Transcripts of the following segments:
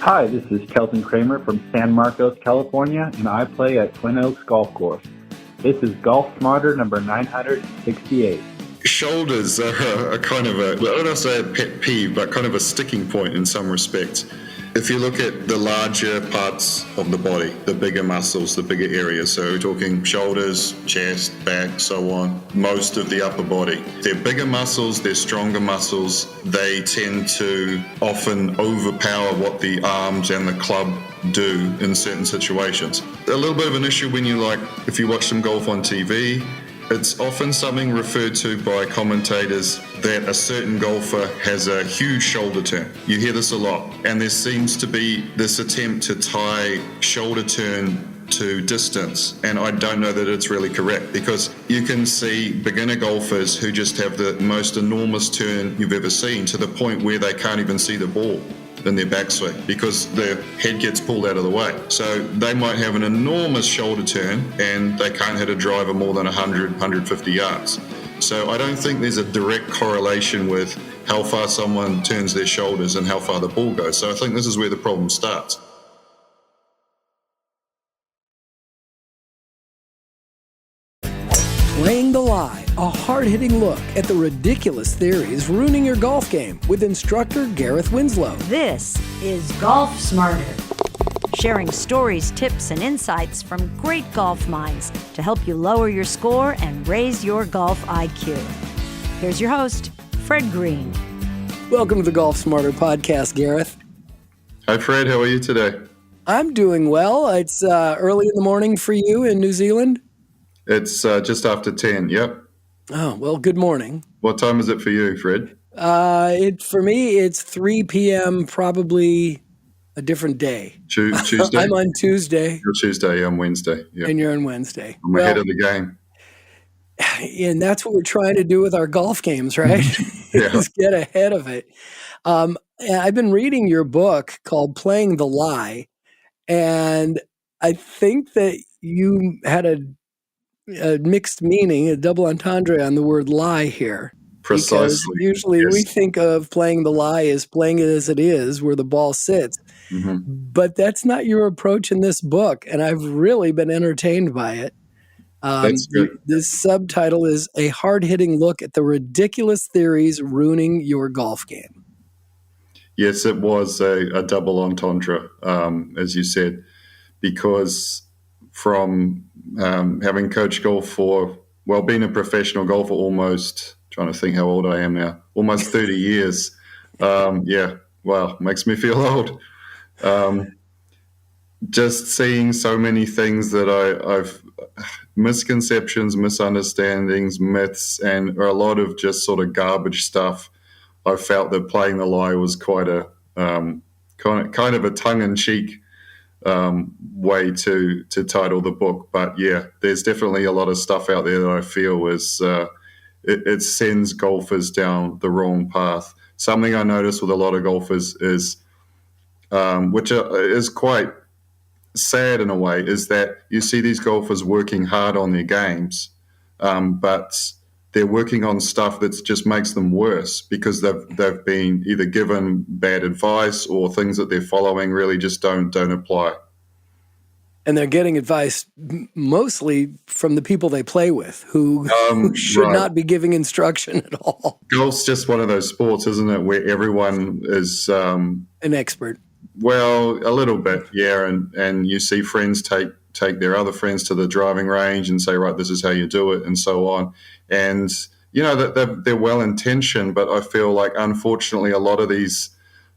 Hi, this is Kelton Kramer from San Marcos, California, and I play at Twin Oaks Golf Course. This is Golf Smarter number 968. Shoulders are a kind of I don't want to say a pet peeve, but kind of a sticking point in some respects. If you look at the larger parts of the body, the bigger muscles, the bigger areas, so we're talking shoulders, chest, back, so on, most of the upper body. They're bigger muscles, they're stronger muscles. They tend to often overpower what the arms and the club do in certain situations. A little bit of an issue when if you watch some golf on TV, it's often something referred to by commentators that a certain golfer has a huge shoulder turn. You hear this a lot, and there seems to be this attempt to tie shoulder turn to distance, and I don't know that it's really correct, because you can see beginner golfers who just have the most enormous turn you've ever seen, to the point where they can't even see the ball in their backswing because their head gets pulled out of the way. So they might have an enormous shoulder turn and they can't hit a driver more than 100, 150 yards. So I don't think there's a direct correlation with how far someone turns their shoulders and how far the ball goes. So I think this is where the problem starts. Playing the Lie, a hard-hitting look at the ridiculous theories ruining your golf game with instructor Gareth Winslow. This is Golf Smarter, sharing stories, tips, and insights from great golf minds to help you lower your score and raise your golf IQ. Here's your host, Fred Green. Welcome to the Golf Smarter podcast, Gareth. Hi, Fred. How are you today? I'm doing well. It's early in the morning for you in New Zealand. It's just after 10, yep. Oh, well, good morning. What time is it for you, Fred? For me, it's 3 p.m., probably a different day. Tuesday? I'm on Tuesday. You're Tuesday, I'm Wednesday. Yep. And you're on Wednesday. I'm ahead of the game. And that's what we're trying to do with our golf games, right? Yeah. Is get ahead of it. I've been reading your book called Playing the Lie, and I think that you had a mixed meaning, a double entendre on the word lie here. Precisely. Because usually we think of playing the lie as playing it as it is, where the ball sits. Mm-hmm. But that's not your approach in this book, and I've really been entertained by it. That's good. This subtitle is A Hard-Hitting Look at the Ridiculous Theories Ruining Your Golf Game. Yes, it was a double entendre, as you said, because from having coached golf being a professional golfer almost, trying to think how old I am now, almost 30 years. Makes me feel old. Just seeing so many things that I've misconceptions, misunderstandings, myths, and a lot of just sort of garbage stuff. I felt that Playing the Lie was quite a kind of a tongue-in-cheek way to title the book. But yeah, there's definitely a lot of stuff out there that I feel is it sends golfers down the wrong path. Something I notice with a lot of golfers is, which is quite sad in a way, is that you see these golfers working hard on their games, but they're working on stuff that just makes them worse because they've been either given bad advice or things that they're following really just don't apply. And they're getting advice mostly from the people they play with, who should not be giving instruction at all. Golf's just one of those sports, isn't it, where everyone is an expert. Well, a little bit, yeah. And you see friends take their other friends to the driving range and say, right, this is how you do it, and so on. And, you know, that they're well-intentioned, but I feel like, unfortunately, a lot of these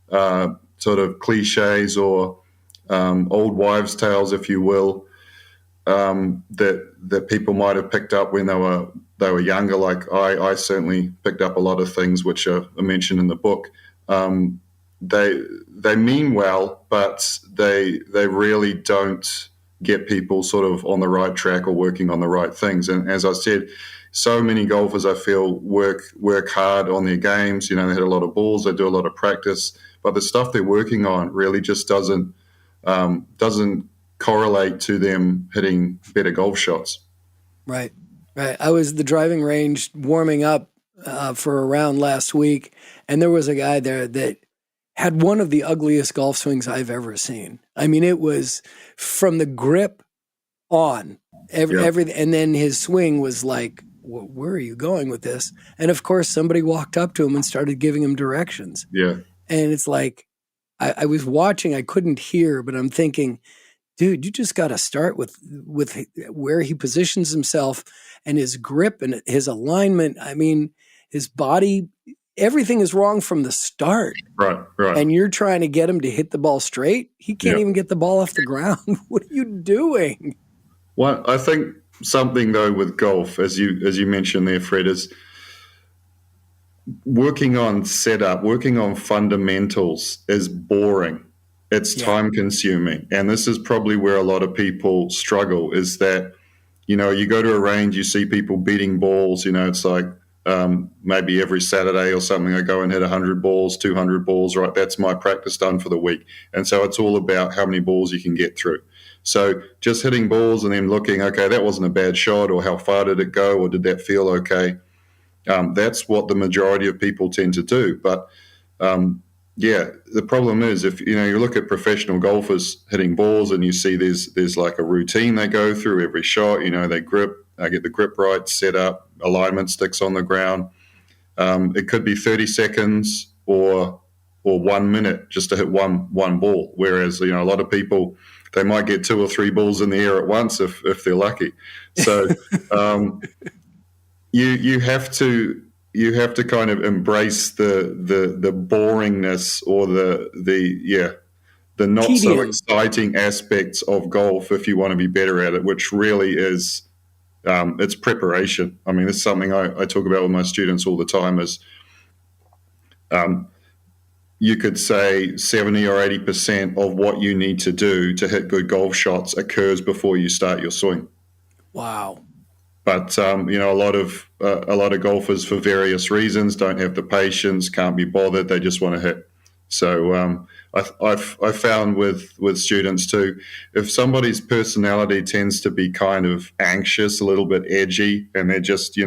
sort of cliches or old wives' tales, if you will, that people might have picked up when they were younger. Like I certainly picked up a lot of things which are mentioned in the book. They mean well, but they really don't get people sort of on the right track or working on the right things. And as I said, so many golfers, I feel, work hard on their games. You know, they hit a lot of balls, they do a lot of practice, but the stuff they're working on really just doesn't correlate to them hitting better golf shots. Right. I was at the driving range warming up for a round last week, and there was a guy there that had one of the ugliest golf swings I've ever seen. I mean, it was from the grip on everything. And then his swing was like, where are you going with this? And of course, somebody walked up to him and started giving him directions. Yeah. And it's like, I was watching, I couldn't hear, but I'm thinking, dude, you just got to start with where he positions himself and his grip and his alignment. I mean, his body, everything is wrong from the start. Right. And you're trying to get him to hit the ball straight. He can't even get the ball off the ground. What are you doing? Well, I think something though with golf, as you mentioned there, Fred, is working on setup, working on fundamentals is boring. It's time consuming. And this is probably where a lot of people struggle, is that, you go to a range, you see people beating balls, it's like maybe every Saturday or something, I go and hit 100 balls, 200 balls, right? That's my practice done for the week. And so it's all about how many balls you can get through. So just hitting balls and then looking, okay, that wasn't a bad shot, or how far did it go, or did that feel okay? That's what the majority of people tend to do. But the problem is, if you look at professional golfers hitting balls and you see there's like a routine they go through every shot. They grip, get the grip right, set up, alignment, sticks on the ground. It could be 30 seconds or 1 minute just to hit one ball. Whereas a lot of people, they might get 2 or 3 balls in the air at once if they're lucky. So you have to kind of embrace the boringness or the not so exciting aspects of golf if you want to be better at it, which really is it's preparation. I mean, this is something I talk about with my students all the time. Is you could say 70 or 80% of what you need to do to hit good golf shots occurs before you start your swing. Wow. But a lot of golfers, for various reasons, don't have the patience, can't be bothered. They just want to hit. So I've found with students too, if somebody's personality tends to be kind of anxious, a little bit edgy, and they're just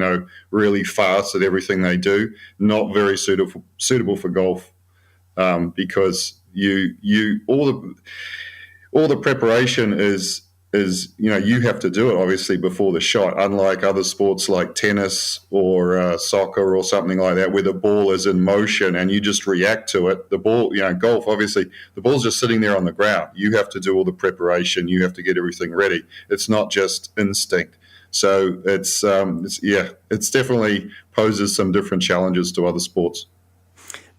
really fast at everything they do, not very suitable for golf, because all the preparation is you have to do it obviously before the shot, unlike other sports like tennis or soccer or something like that, where the ball is in motion and you just react to it. The ball, golf, obviously the ball's just sitting there on the ground. You have to do all the preparation. You have to get everything ready. It's not just instinct. So it's definitely poses some different challenges to other sports.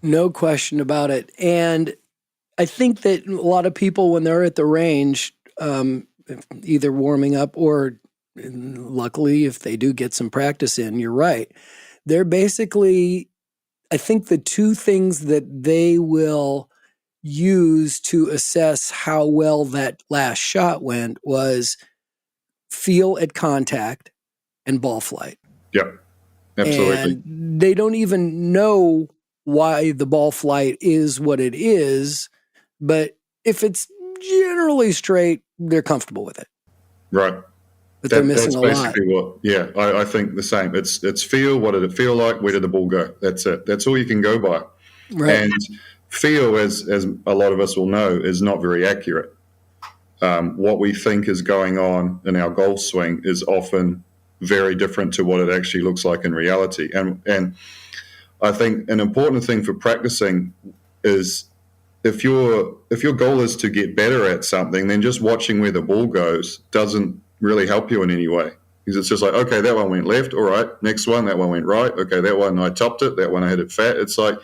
No question about it. And I think that a lot of people, when they're at the range, either warming up or luckily if they do get some practice in, you're right. They're basically, I think the two things that they will use to assess how well that last shot went was feel at contact and ball flight. Yeah, absolutely. And they don't even know why the ball flight is what it is, but if it's generally straight, they're comfortable with it. Right. But they're missing a lot. That's basically I think the same. It's feel, what did it feel like? Where did the ball go? That's it. That's all you can go by. Right. And feel, as a lot of us will know, is not very accurate. What we think is going on in our golf swing is often very different to what it actually looks like in reality. And I think an important thing for practicing is, if your goal is to get better at something, then just watching where the ball goes doesn't really help you in any way. Because it's just like, okay, that one went left, all right, next one, that one went right, okay, that one I topped it, that one I hit it fat. It's like,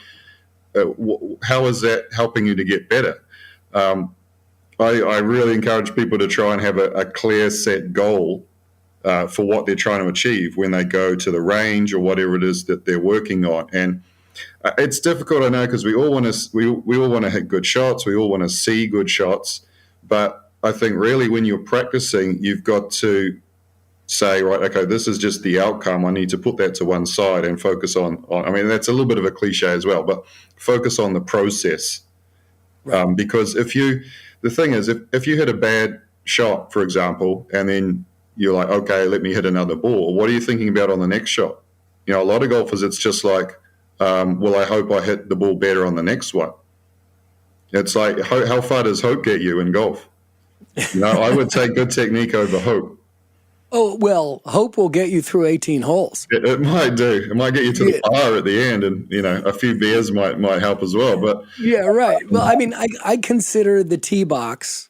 how is that helping you to get better? I really encourage people to try and have a clear set goal for what they're trying to achieve when they go to the range or whatever it is that they're working on. And it's difficult, I know, because we all want to hit good shots. We all want to see good shots. But I think really when you're practicing, you've got to say, right, okay, this is just the outcome. I need to put that to one side and focus on I mean, that's a little bit of a cliche as well, but focus on the process. Right. Because the thing is, if you hit a bad shot, for example, and then you're like, okay, let me hit another ball, what are you thinking about on the next shot? A lot of golfers, it's just like, well, I hope I hit the ball better on the next one. It's like, how far does hope get you in golf? I would take good technique over hope. Oh, well, hope will get you through 18 holes. It might do. It might get you to the par at the end, and a few beers might help as well. But yeah, right. Well, I mean, I consider the tee box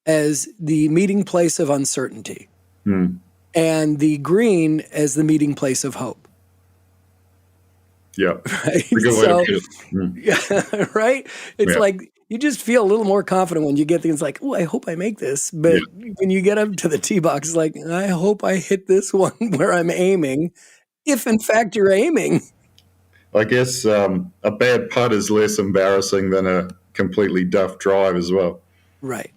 as the meeting place of uncertainty, and the green as the meeting place of hope. Yeah, right. A good way to put it. Yeah, right. It's like you just feel a little more confident when you get things like, oh, I hope I make this. But when you get up to the tee box, it's like, I hope I hit this one where I'm aiming, if in fact you're aiming. I guess a bad putt is less embarrassing than a completely duff drive as well. Right.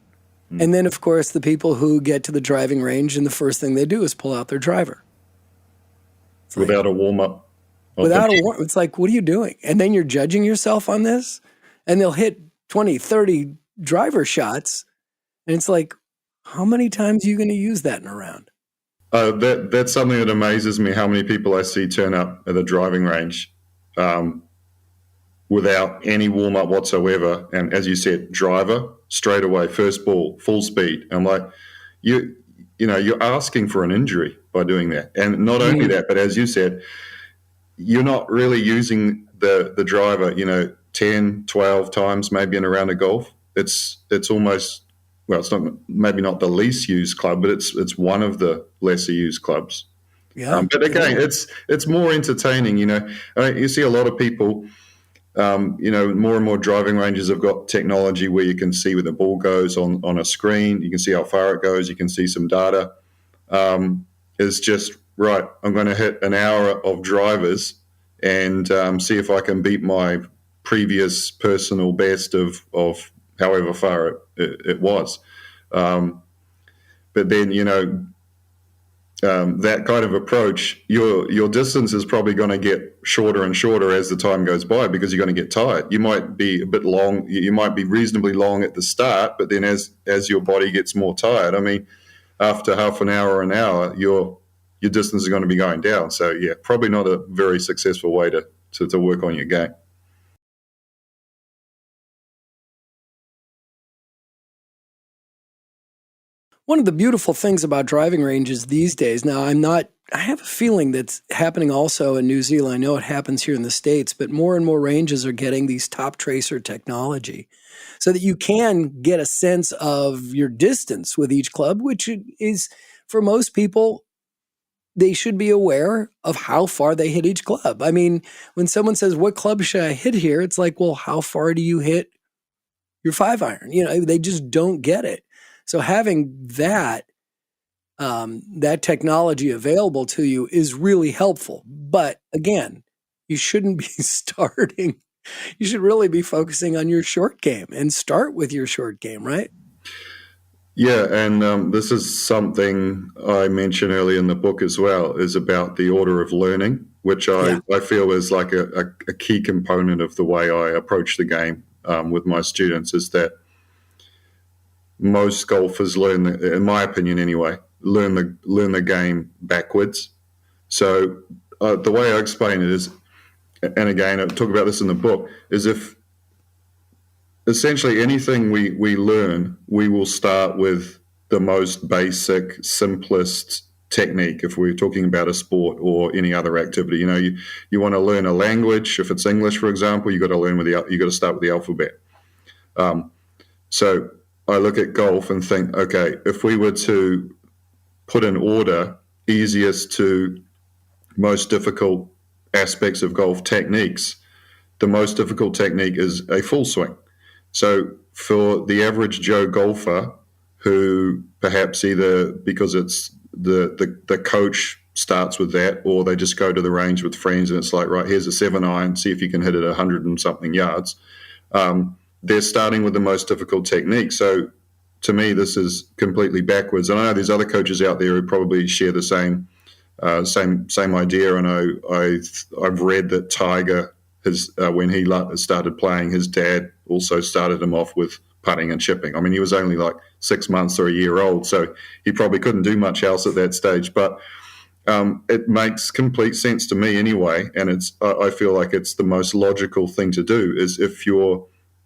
And then, of course, the people who get to the driving range and the first thing they do is pull out their driver. It's without a warm-up. Without a warm-up. It's like, what are you doing? And then you're judging yourself on this? And they'll hit 20, 30 driver shots. And it's like, how many times are you going to use that in a round? That's something that amazes me, how many people I see turn up at the driving range without any warm-up whatsoever. And as you said, driver, straight away, first ball, full speed. I'm like, you're asking for an injury by doing that. And not only that, but as you said, you're not really using the driver, 10, 12 times maybe in a round of golf. It's almost, well, it's not, maybe not the least used club, but it's one of the lesser used clubs. Yeah. But again, it's more entertaining. You see a lot of people. More and more driving ranges have got technology where you can see where the ball goes on a screen. You can see how far it goes. You can see some data. It's just, right, I'm going to hit an hour of drivers and see if I can beat my previous personal best of however far it was. But then, that kind of approach, your distance is probably going to get shorter and shorter as the time goes by because you're going to get tired. You might be a bit long. You might be reasonably long at the start, but then as your body gets more tired, I mean, after half an hour or an hour, your distance is going to be going down. So, yeah, probably not a very successful way to work on your game. One of the beautiful things about driving ranges these days, now I have a feeling that's happening also in New Zealand. I know it happens here in the States, but more and more ranges are getting these top tracer technology so that you can get a sense of your distance with each club, which is, for most people, they should be aware of how far they hit each club. I mean, when someone says, what club should I hit here? It's like, well, how far do you hit your 5-iron? They just don't get it. So having that technology available to you is really helpful. But again, you shouldn't be starting. You should really be focusing on your short game and start with your short game, right? Yeah, and this is something I mentioned earlier in the book as well, is about the order of learning, which I feel is like a key component of the way I approach the game with my students, is that most golfers learn, in my opinion anyway, learn the game backwards. So the way I explain it is, and again, I talk about this in the book, is if essentially anything we learn, we will start with the most basic, simplest technique. If we're talking about a sport or any other activity, you want to learn a language. If it's English, for example, you got to start with the alphabet. So I look at golf and think, okay, if we were to put in order easiest to most difficult aspects of golf techniques, the most difficult technique is a full swing. So for the average Joe golfer, who perhaps either because it's the coach starts with that, or they just go to the range with friends and it's like, right, here's a 7-iron, see if you can hit it 100 and something yards. They're starting with the most difficult technique. So to me, this is completely backwards. And I know there's other coaches out there who probably share the same idea. And I've read that Tiger, when he started playing, his dad also started him off with putting and chipping. I mean, he was only like 6 months or a year old, so he probably couldn't do much else at that stage. But it makes complete sense to me anyway, and I feel like it's the most logical thing to do. Is if you're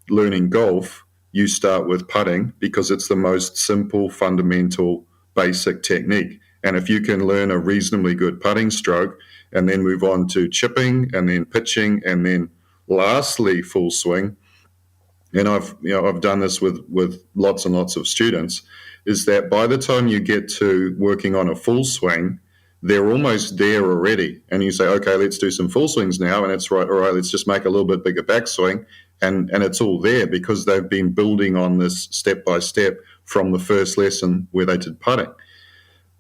learning golf, you start with putting because it's the most simple, fundamental, basic technique. And if you can learn a reasonably good putting stroke and then move on to chipping and then pitching and then lastly full swing, and I've done this with lots and lots of students, is that by the time you get to working on a full swing, they're almost there already. And you say, okay, let's do some full swings now. And it's right, all right, let's just make a little bit bigger backswing. And it's all there because they've been building on this step by step from the first lesson where they did putting.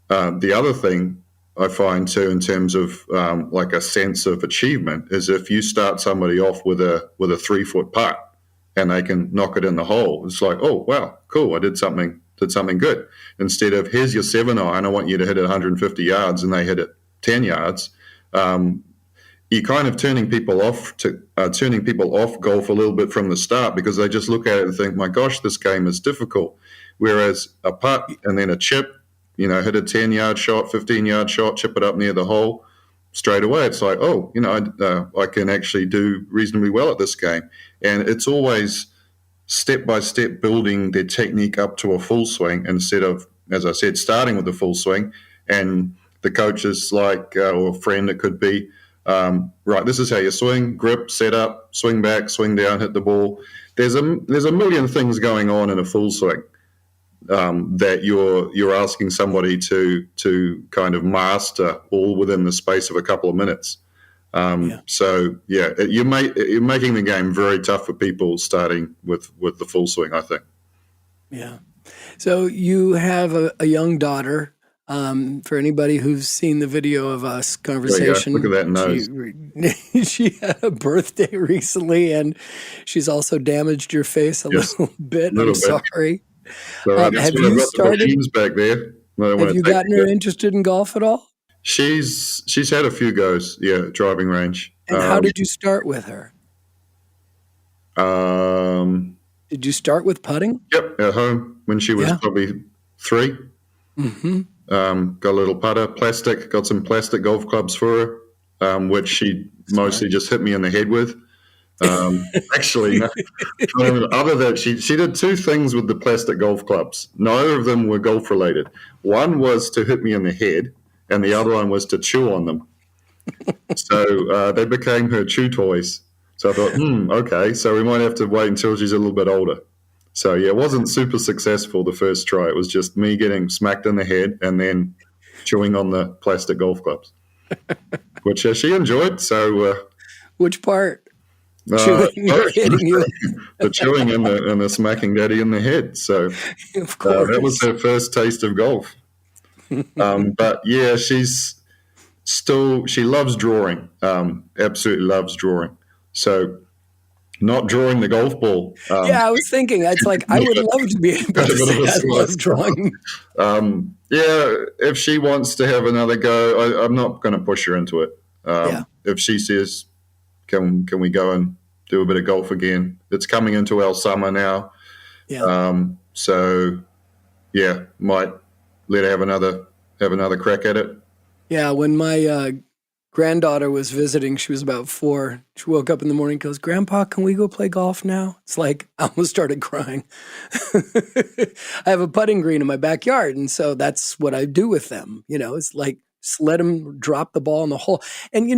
The other thing I find too, in terms of like a sense of achievement, is if you start somebody off with a 3-foot putt and they can knock it in the hole, it's like, oh wow, cool, I did something good. Instead of, here's your 7-iron, I want you to hit it 150 yards, and they hit it 10 yards. You're kind of turning people off golf a little bit from the start because they just look at it and think, my gosh, this game is difficult. Whereas a putt and then a chip, hit a 10-yard shot, 15-yard shot, chip it up near the hole, straight away it's like, oh, I can actually do reasonably well at this game. And it's always step by step building their technique up to a full swing instead of, as I said, starting with the full swing. And the coach is like, or a friend, it could be, right, this is how you swing, grip, set up, swing back, swing down, hit the ball. There's a million things going on in a full swing that you're asking somebody to kind of master all within the space of a couple of minutes. So you're making the game very tough for people starting with the full swing, I think. Yeah. So you have a young daughter. For anybody who's seen the video of us conversation, look at that nose. She had a birthday recently, and she's also damaged your face a little bit. I'm sorry. So have you started? Back there. Have you gotten her interested in golf at all? She's had a few goes, driving range. And how did you start with her? Did you start with putting? Yep, at home when she was probably 3. Mm-hmm. Got a little putter, got some plastic golf clubs for her, which she mostly just hit me in the head with. Actually, other than she did 2 things with the plastic golf clubs. Neither of them were golf related. One was to hit me in the head, and the other one was to chew on them. So they became her chew toys. So I thought, okay, so we might have to wait until she's a little bit older. So it wasn't super successful the first try. It was just me getting smacked in the head and then chewing on the plastic golf clubs, which she enjoyed. So which part? Chewing or hitting you? The chewing and the smacking daddy in the head. So of course. That was her first taste of golf. But she loves drawing, absolutely loves drawing. So not drawing the golf ball. I was thinking, it's like, I would love to be able to say I love drawing. If she wants to have another go, I'm not going to push her into it. If she says, can we go and do a bit of golf again? It's coming into our summer now. Might let her have another crack at it. Yeah, when my granddaughter was visiting, she was about 4. She woke up in the morning and goes, "Grandpa, can we go play golf now?" It's like, I almost started crying. I have a putting green in my backyard, and so that's what I do with them. It's like, just let them drop the ball in the hole. And,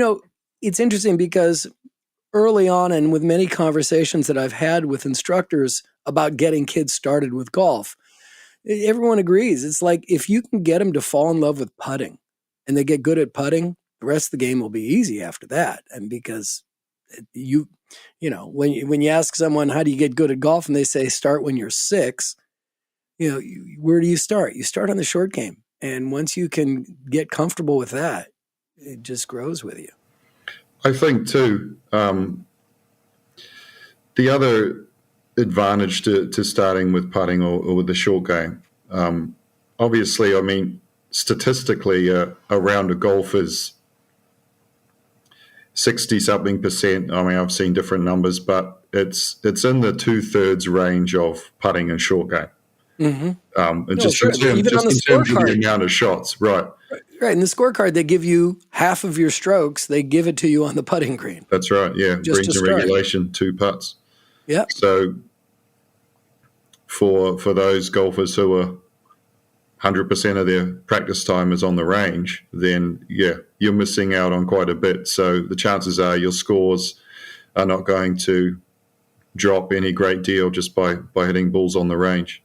it's interesting because early on, and with many conversations that I've had with instructors about getting kids started with golf, everyone agrees. It's like, if you can get them to fall in love with putting and they get good at putting, the rest of the game will be easy after that. And because when you ask someone, how do you get good at golf? And they say, start when you're 6, where do you start? You start on the short game. And once you can get comfortable with that, it just grows with you. I think too, the other advantage to starting with putting or with the short game, obviously, I mean, statistically, a round of golf is 60-something%. I mean, I've seen different numbers, but it's in the 2/3 range of putting and short game. Mm-hmm. In terms of the amount of shots, right. Right. In the scorecard, they give you half of your strokes. They give it to you on the putting green. That's right. Yeah. Greens and regulation, 2 putts. Yeah. So for those golfers who are 100% of their practice time is on the range, then you're missing out on quite a bit. So the chances are your scores are not going to drop any great deal just by hitting balls on the range.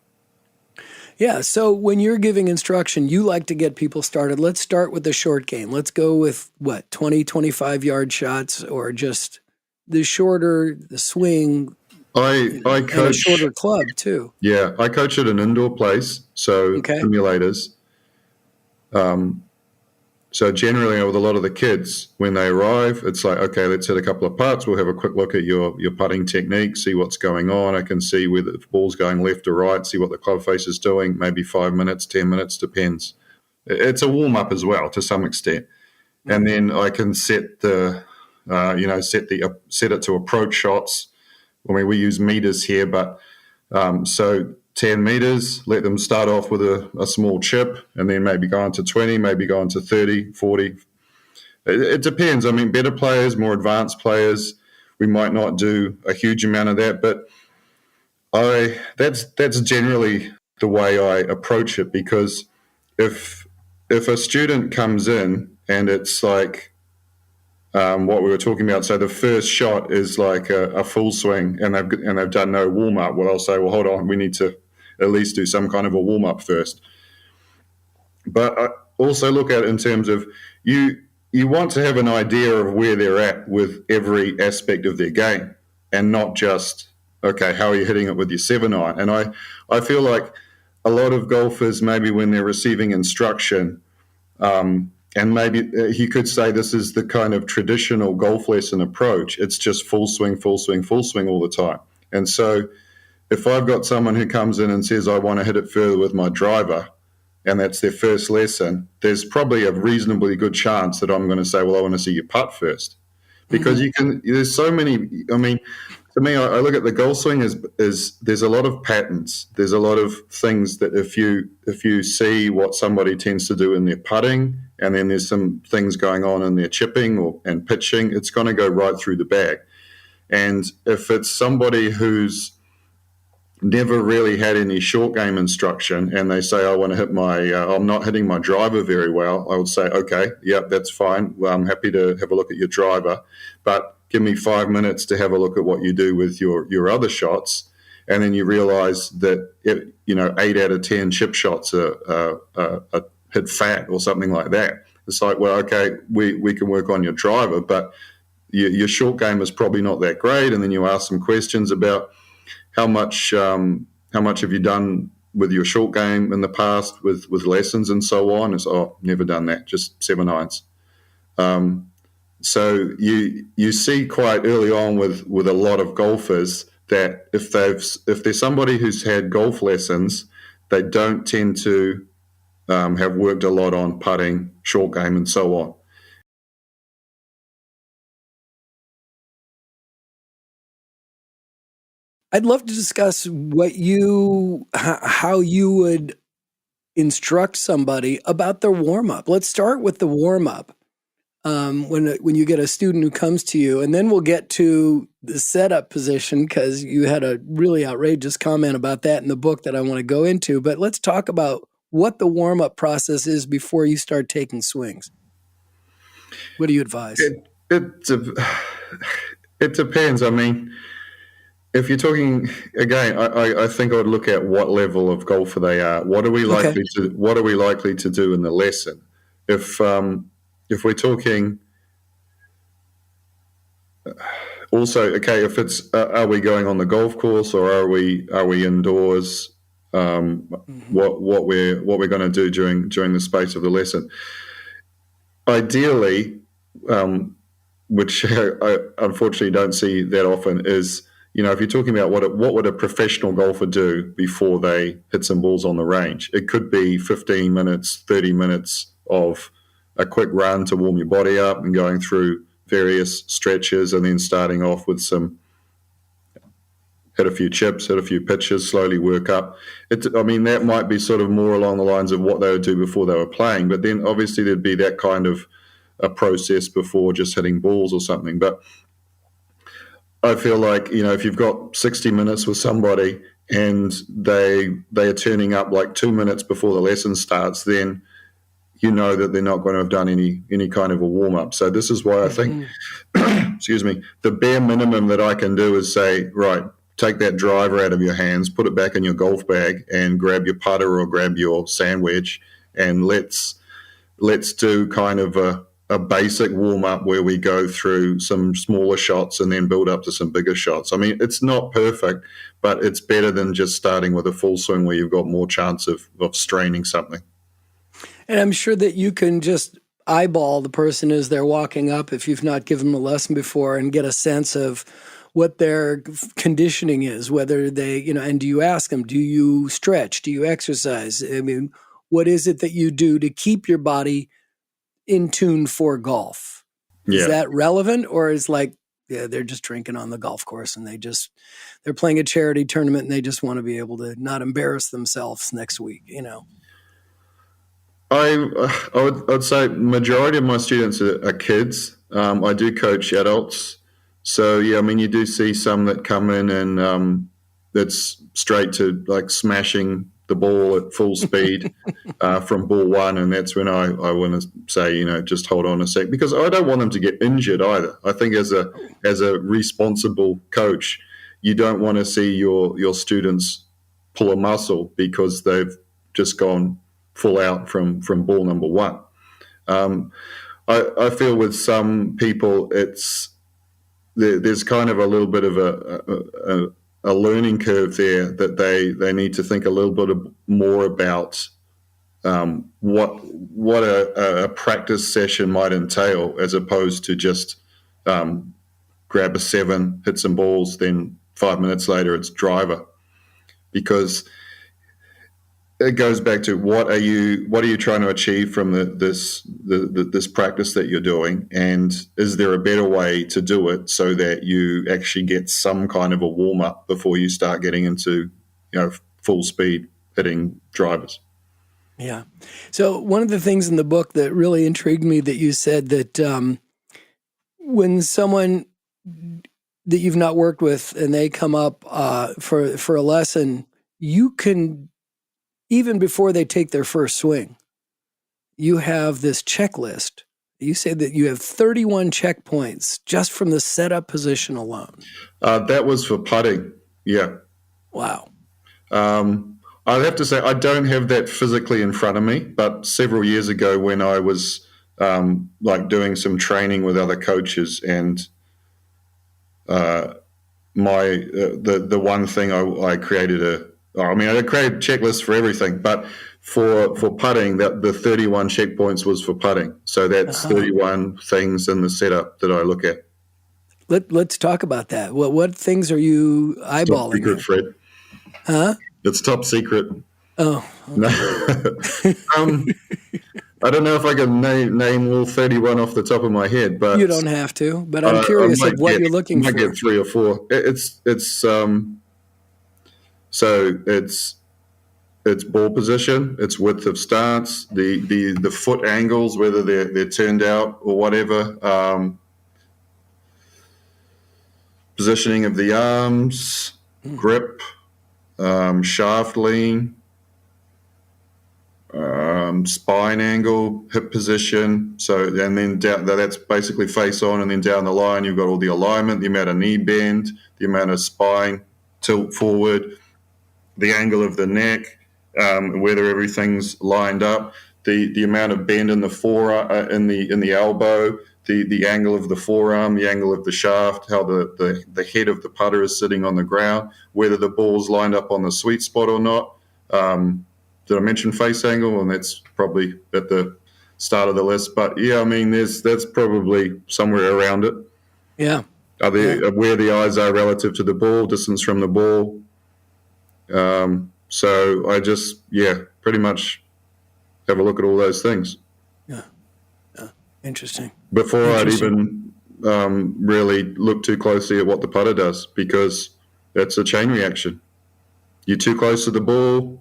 Yeah. So when you're giving instruction, you like to get people started. Let's start with the short game. Let's go with 20, 25-yard shots, or just the shorter, the swing, I coach, and a shorter club too. Yeah, I coach at an indoor place, so simulators. So generally with a lot of the kids, when they arrive, it's like, okay, let's hit a couple of putts. We'll have a quick look at your putting technique, see what's going on. I can see whether the ball's going left or right, see what the club face is doing, maybe 5 minutes, 10 minutes, depends. It's a warm-up as well to some extent. And then I can set set it to approach shots. I mean, we use meters here, but so 10 meters, let them start off with a small chip, and then maybe go on to 20, maybe go on to 30, 40. It depends. I mean, better players, more advanced players, we might not do a huge amount of that, but that's generally the way I approach it, because if a student comes in and it's like what we were talking about, so the first shot is like a full swing, and they've done no warm up, well, I'll say, well, hold on, we need to at least do some kind of a warm up first. But I also look at it in terms of you want to have an idea of where they're at with every aspect of their game, and not just, okay, how are you hitting it with your 7-iron? And I feel like a lot of golfers, maybe when they're receiving instruction, and maybe you could say this is the kind of traditional golf lesson approach. It's just full swing, full swing, full swing all the time. And so if I've got someone who comes in and says, I want to hit it further with my driver, and that's their first lesson, there's probably a reasonably good chance that I'm going to say, well, I want to see you putt first. Because there's so many, I mean, to me, I look at the golf swing as there's a lot of patterns. There's a lot of things that if you see what somebody tends to do in their putting, and then there's some things going on in their chipping and pitching, it's going to go right through the bag. And if it's somebody who's never really had any short game instruction, and they say, I want to hit I'm not hitting my driver very well, I would say, okay, yep, that's fine. Well, I'm happy to have a look at your driver, but give me 5 minutes to have a look at what you do with your other shots. And then you realize that 8 out of 10 chip shots are hit fat or something like that. It's like, well, okay, we can work on your driver, but your short game is probably not that great. And then you ask some questions about how much have you done with your short game in the past with lessons and so on. It's, never done that, just 7-irons. So you see quite early on with a lot of golfers that if there's somebody who's had golf lessons, they don't tend to have worked a lot on putting, short game, and so on. I'd love to discuss how you would instruct somebody about their warm up. Let's start with the warm up. When you get a student who comes to you, and then we'll get to the setup position, because you had a really outrageous comment about that in the book that I want to go into. But let's talk about what the warm up process is before you start taking swings. What do you advise? It depends. I mean, if you're talking again, I think I would look at what level of golfer they are. What are we likely to do in the lesson? If we're talking, also, okay, if it's are we going on the golf course, or are we indoors? What we're going to do during the space of the lesson. Ideally, which I unfortunately don't see that often, is, if you're talking about what would a professional golfer do before they hit some balls on the range, it could be 15 minutes, 30 minutes of a quick run to warm your body up and going through various stretches, and then starting off with hit a few chips, hit a few pitches, slowly work up. That might be sort of more along the lines of what they would do before they were playing, but then obviously there'd be that kind of a process before just hitting balls or something. But I feel like, if you've got 60 minutes with somebody and they are turning up like 2 minutes before the lesson starts, then you know that they're not going to have done any kind of a warm up. So this is why I think, excuse me, the bare minimum that I can do is say, right, take that driver out of your hands, put it back in your golf bag, and grab your putter or grab your sand wedge, and let's do kind of a basic warm up where we go through some smaller shots and then build up to some bigger shots. I mean, it's not perfect, but it's better than just starting with a full swing where you've got more chance of straining something. And I'm sure that you can just eyeball the person as they're walking up if you've not given them a lesson before and get a sense of what their conditioning is, whether they, and do you ask them, do you stretch? Do you exercise? I mean, what is it that you do to keep your body in tune for golf? Is that relevant, or is they're just drinking on the golf course and they're playing a charity tournament and they just want to be able to not embarrass themselves next week, I'd say majority of my students are kids. I do coach adults. So, yeah, I mean, you do see some that come in and it's straight to like smashing the ball at full speed from ball one. And that's when I want to say, just hold on a sec, because I don't want them to get injured either. I think as a responsible coach, you don't want to see your students pull a muscle because they've just gone full out from ball number one. I feel with some people there's kind of a little bit of a learning curve there that they need to think a little bit more about what a practice session might entail, as opposed to just grab a 7, hit some balls, then 5 minutes later it's driver, because it goes back to what are you trying to achieve from this practice that you're doing, and is there a better way to do it so that you actually get some kind of a warm up before you start getting into full speed hitting drivers. Yeah. So one of the things in the book that really intrigued me, that you said that when someone that you've not worked with and they come up for a lesson, you can, even before they take their first swing, you have this checklist. You say that you have 31 checkpoints just from the setup position alone. That was for putting. Yeah. Wow. I'd have to say I don't have that physically in front of me, but several years ago when I was doing some training with other coaches, and the one thing I created I created checklists for everything, but for putting, that the 31 checkpoints was for putting. So that's 31 things in the setup that I look at. Let's talk about that. What things are you eyeballing? Top secret, Fred. Huh? It's top secret. Oh. Okay. No. I don't know if I can name all 31 off the top of my head, but you don't have to. But I'm curious of what you're looking for. I might get 3 or 4. So it's ball position, it's width of stance, the foot angles, whether they're turned out or whatever, positioning of the arms, grip, shaft lean, spine angle, hip position. So, and then down, that's basically face on, and then down the line you've got all the alignment, the amount of knee bend, the amount of spine tilt forward, the angle of the neck, whether everything's lined up, the amount of bend in the forearm, in the elbow, the angle of the forearm, the angle of the shaft, how the head of the putter is sitting on the ground, whether the ball's lined up on the sweet spot or not. Did I mention face angle? And that's probably at the start of the list. But yeah, I mean, that's probably somewhere around it. Yeah. Where the eyes are relative to the ball, distance from the ball. So I just, pretty much have a look at all those things. Yeah. Interesting. Before I'd even really look too closely at what the putter does, because it's a chain reaction. You're too close to the ball,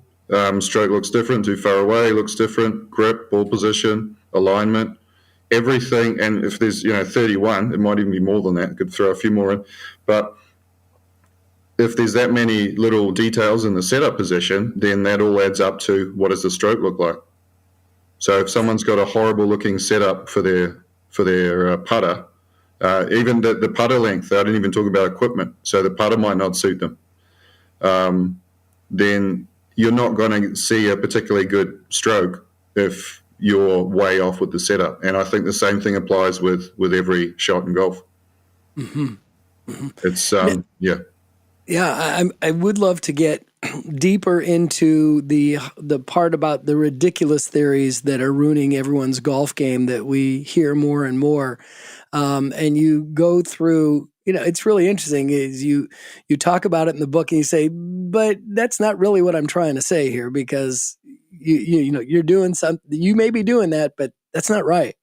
stroke looks different. Too far away looks different. Grip, ball position, alignment. everything, and if there's 31, it might even be more than that. Could throw a few more in, but if there's that many little details in the setup position, then that all adds up to what does the stroke look like. So if someone's got a horrible looking setup for their putter, even the putter length, I didn't even talk about equipment, so the putter might not suit them. Then you're not going to see a particularly good stroke if you're way off with the setup. And I think the same thing applies with every shot in golf. Mm-hmm. Mm-hmm. It's yeah. Yeah, I would love to get deeper into the part about the ridiculous theories that are ruining everyone's golf game that we hear more and more. And you go through, it's really interesting is you talk about it in the book and you say, but that's not really what I'm trying to say here, because you're doing something, you may be doing that, but that's not right.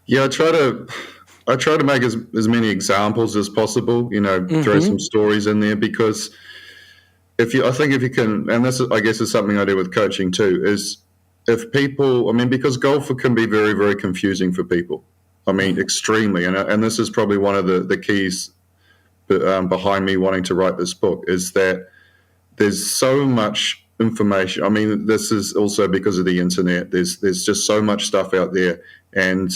Yeah, I try to make as many examples as possible, throw some stories in there, because I think if you can, and this is, I guess, is something I do with coaching too, is if people, because golf can be very, very confusing for people. Extremely. And this is probably one of the keys behind me wanting to write this book, is that there's so much information. This is also because of the internet. There's just so much stuff out there. And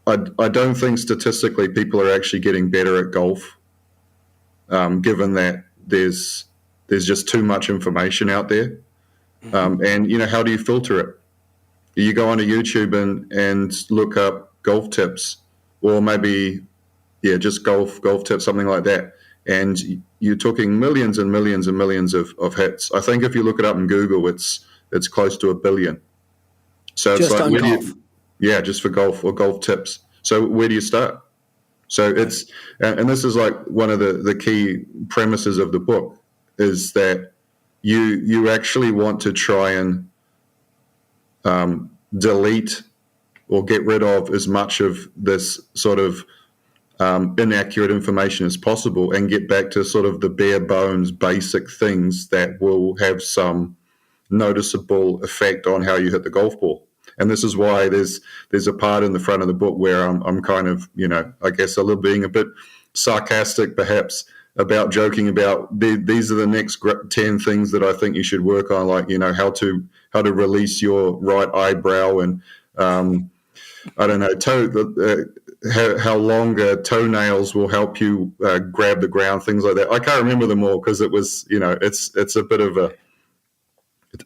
I don't think statistically people are actually getting better at golf, given that there's just too much information out there. And, how do you filter it? You go onto YouTube and look up golf tips, or maybe, just golf tips, something like that. And you're talking millions and millions and millions of hits. I think if you look it up in Google, it's close to 1 billion. So just it's like, on golf. Just for golf or golf tips. So where do you start? So it's, and this is like one of the key premises of the book, is that you actually want to try and delete or get rid of as much of this sort of inaccurate information as possible, and get back to sort of the bare bones basic things that will have some noticeable effect on how you hit the golf ball. And this is why there's a part in the front of the book where I'm kind of, I guess being a bit sarcastic perhaps, about joking about these are the next 10 things that I think you should work on, like, how to release your right eyebrow, and I don't know, how longer toenails will help you grab the ground, things like that. I can't remember them all because it was, it's a bit of a,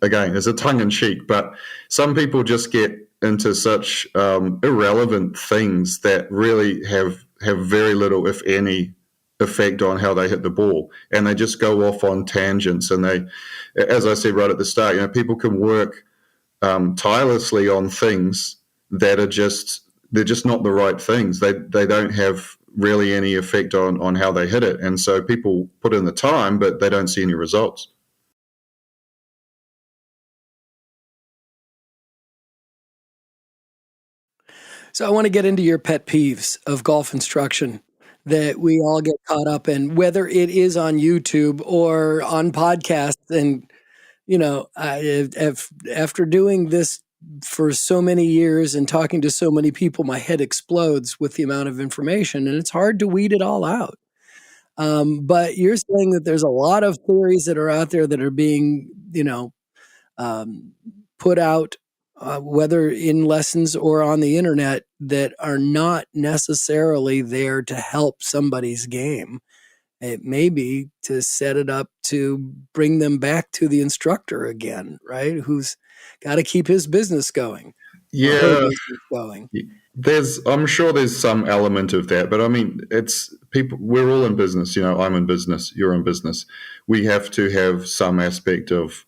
again, it's a tongue-in-cheek, but some people just get into such irrelevant things that really have very little, if any, effect on how they hit the ball, and they just go off on tangents. And they, as I said right at the start, people can work tirelessly on things that they're just not the right things. They don't have really any effect on how they hit it, and so people put in the time, but they don't see any results. So I want to get into your pet peeves of golf instruction that we all get caught up in, whether it is on YouTube or on podcasts. And, after doing this for so many years and talking to so many people, my head explodes with the amount of information, and it's hard to weed it all out. But you're saying that there's a lot of theories that are out there that are being, put out, whether in lessons or on the internet, that are not necessarily there to help somebody's game. It may be to set it up to bring them back to the instructor again, right? Who's got to keep his business going. Yeah, going. I'm sure there's some element of that, but it's people. We're all in business. I'm in business. You're in business. We have to have some aspect of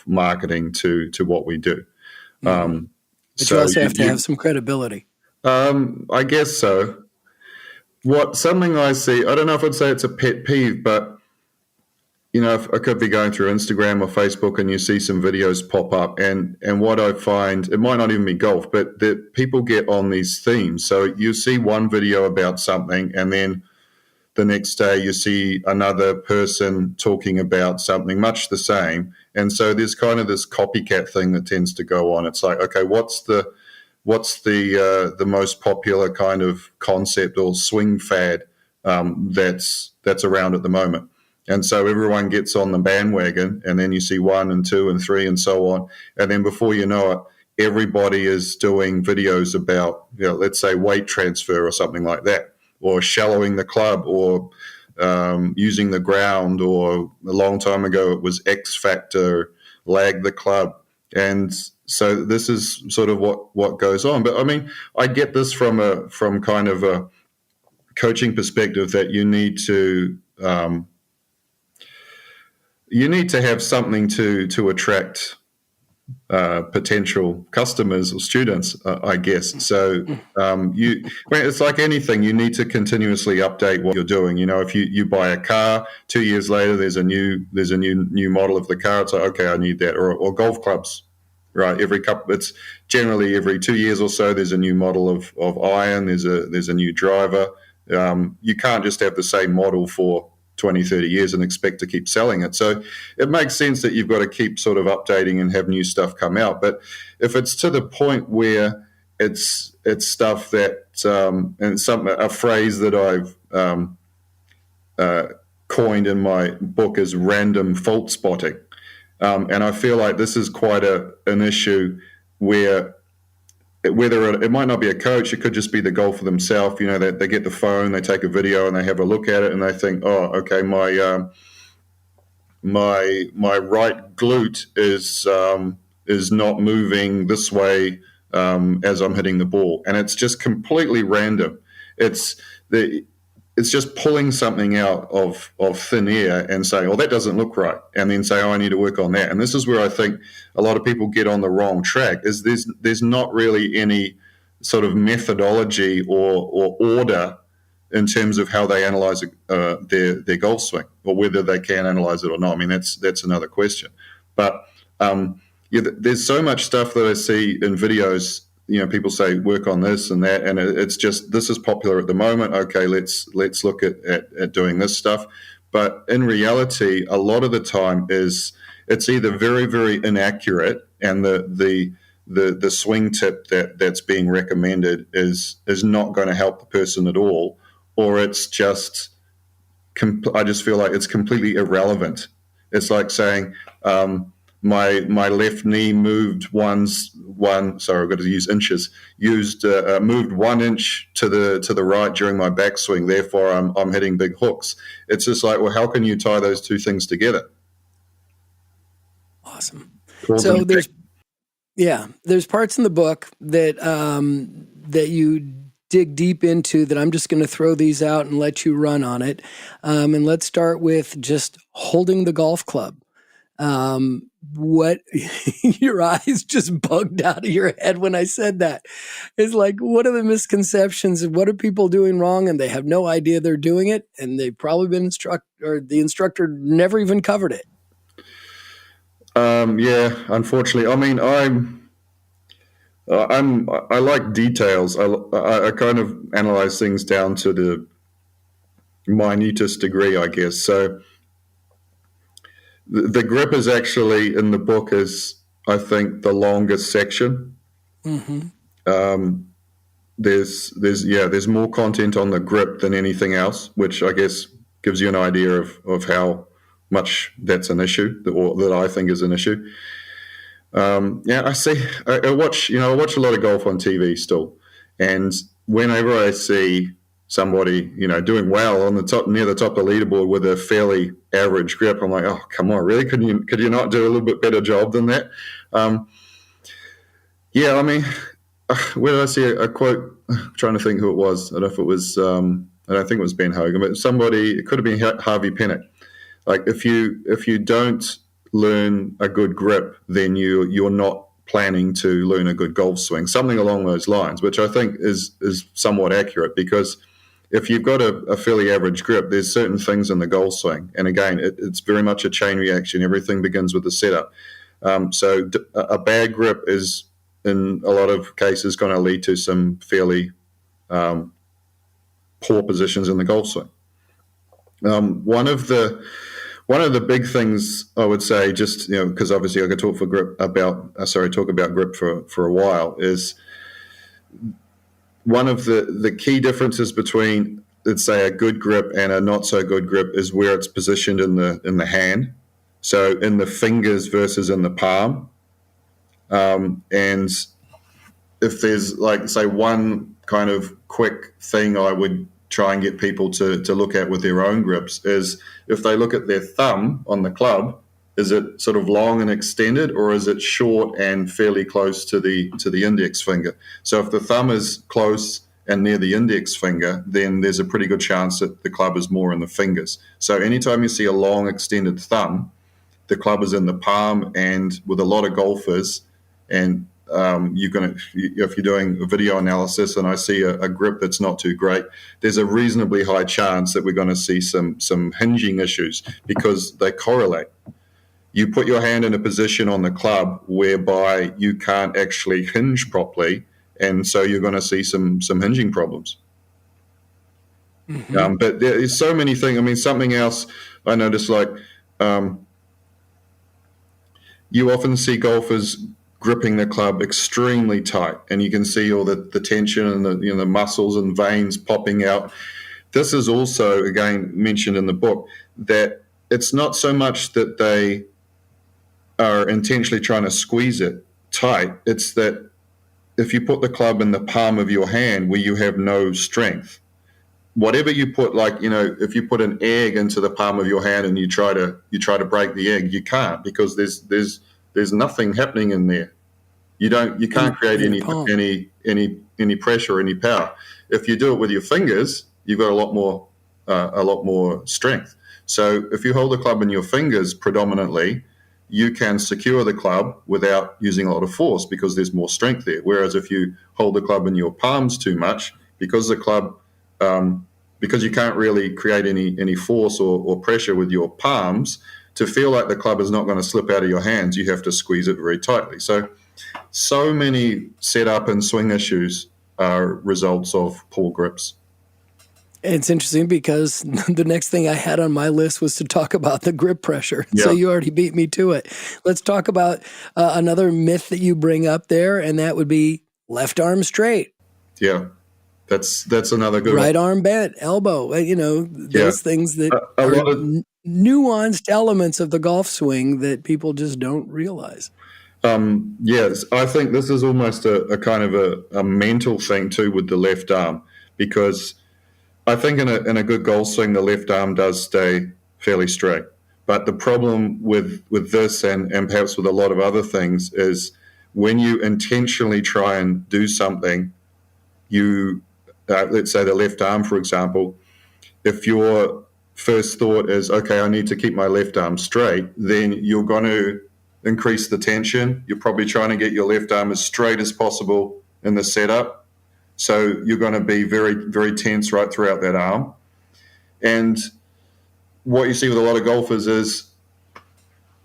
marketing to what we do. But you also have to have some credibility. I guess so. Something I see, I don't know if I'd say it's a pet peeve, but I could be going through Instagram or Facebook and you see some videos pop up, and what I find, it might not even be golf, but that people get on these themes. So you see one video about something, and then the next day you see another person talking about something much the same. And so there's kind of this copycat thing that tends to go on. It's like, okay, what's the what's the most popular kind of concept or swing fad that's around at the moment. And so everyone gets on the bandwagon, and then you see 1 and 2 and 3 and so on. And then before you know it, everybody is doing videos about, let's say weight transfer or something like that, or shallowing the club, or using the ground, or a long time ago it was X Factor, lag the club. And so this is sort of what goes on. But I mean, I get this from kind of a coaching perspective, that you need to have something to attract potential customers or students, I guess. So it's like anything, you need to continuously update what you're doing. If you buy a car, 2 years later there's a new model of the car. It's like, okay, I need that. Or golf clubs, right? It's generally every 2 years or so there's a new model of iron. There's a new driver. You can't just have the same model for 20, 30 years and expect to keep selling it. So it makes sense that you've got to keep sort of updating and have new stuff come out. But if it's to the point where it's stuff that, and a phrase that I've coined in my book is random fault spotting. And I feel like this is quite an issue where, whether it might not be a coach, it could just be the golfer themselves. They get the phone, they take a video, and they have a look at it, and they think, oh, okay, my right glute is not moving this way as I'm hitting the ball, and it's just completely random. It's just pulling something out of thin air and saying, oh, that doesn't look right, and then say, oh, I need to work on that. And this is where I think a lot of people get on the wrong track, is there's not really any sort of methodology or order in terms of how they analyze their golf swing, or whether they can analyze it or not. I mean, that's another question. But there's so much stuff that I see in videos. People say work on this and that, and it's just, this is popular at the moment. Okay, let's look at doing this stuff. But in reality, a lot of the time it's either very, very inaccurate, and the swing tip that's being recommended is not going to help the person at all, or it's just I just feel like it's completely irrelevant. It's like saying, my left knee moved sorry, I've got to use inches. Moved 1 inch to the right during my backswing. Therefore, I'm hitting big hooks. It's just like, well, how can you tie those two things together? Awesome. So there's parts in the book that that you dig deep into, that I'm just going to throw these out and let you run on it. And let's start with just holding the golf club. What your eyes just bugged out of your head when I said that. It's like, what are the misconceptions, and what are people doing wrong, and they have no idea they're doing it, and they've probably been the instructor never even covered it. Yeah, unfortunately. I mean, I like details. I kind of analyze things down to the minutest degree, I guess. So the grip is actually, in the book, is, I think, the longest section. Mm-hmm. There's more content on the grip than anything else, which I guess gives you an idea of how much that's an issue, or that I think is an issue. I watch a lot of golf on TV still, and whenever I see somebody, doing well on the top, near the top of the leaderboard with a fairly average grip, I'm like, oh, come on, really? Could you not do a little bit better job than that? I mean, where did I see a quote? I'm trying to think who it was. I don't know if it was, I don't think it was Ben Hogan, but somebody, it could have been Harvey Pinnock. Like, if you don't learn a good grip, then you're not planning to learn a good golf swing, something along those lines, which I think is somewhat accurate, because if you've got a fairly average grip, there's certain things in the golf swing, and again, it's very much a chain reaction. Everything begins with the setup. So a bad grip is, in a lot of cases, going to lead to some fairly poor positions in the golf swing. One of the big things I would say, just because obviously I could talk about grip for a while, is one of the key differences between, let's say, a good grip and a not so good grip is where it's positioned in the hand. So in the fingers versus in the palm. And if there's, like, say, one kind of quick thing I would try and get people to look at with their own grips is if they look at their thumb on the club, is it sort of long and extended, or is it short and fairly close to the index finger? So if the thumb is close and near the index finger, then there's a pretty good chance that the club is more in the fingers. So anytime you see a long extended thumb, the club is in the palm. And with a lot of golfers, and if you're doing a video analysis and I see a grip that's not too great, there's a reasonably high chance that we're going to see some hinging issues, because they correlate. You put your hand in a position on the club whereby you can't actually hinge properly, and so you're going to see some hinging problems. Mm-hmm. But there's so many things. I mean, something else I noticed, like you often see golfers gripping the club extremely tight, and you can see all the tension and the muscles and veins popping out. This is also, again, mentioned in the book, that it's not so much that they are intentionally trying to squeeze it tight. It's that if you put the club in the palm of your hand where you have no strength, whatever you put, like, if you put an egg into the palm of your hand and you try to break the egg, you can't, because there's nothing happening in there. You can't create any pressure, any power. If you do it with your fingers, you've got a lot more strength. So if you hold the club in your fingers predominantly, you can secure the club without using a lot of force, because there's more strength there. Whereas if you hold the club in your palms too much, because you can't really create any force or pressure with your palms, to feel like the club is not going to slip out of your hands, you have to squeeze it very tightly. So many setup and swing issues are results of poor grips. It's interesting because the next thing I had on my list was to talk about the grip pressure. Yeah. So you already beat me to it. Let's talk about another myth that you bring up there, and that would be left arm straight. Yeah, that's another good right one. arm bent, elbow, those things that are nuanced elements of the golf swing that people just don't realize. Yes, I think this is almost a kind of a mental thing too with the left arm, because I think in a good golf swing, the left arm does stay fairly straight. But the problem with this and perhaps with a lot of other things is when you intentionally try and do something, let's say the left arm, for example, if your first thought is, okay, I need to keep my left arm straight, then you're going to increase the tension. You're probably trying to get your left arm as straight as possible in the setup. So you're going to be very, very tense right throughout that arm. And what you see with a lot of golfers is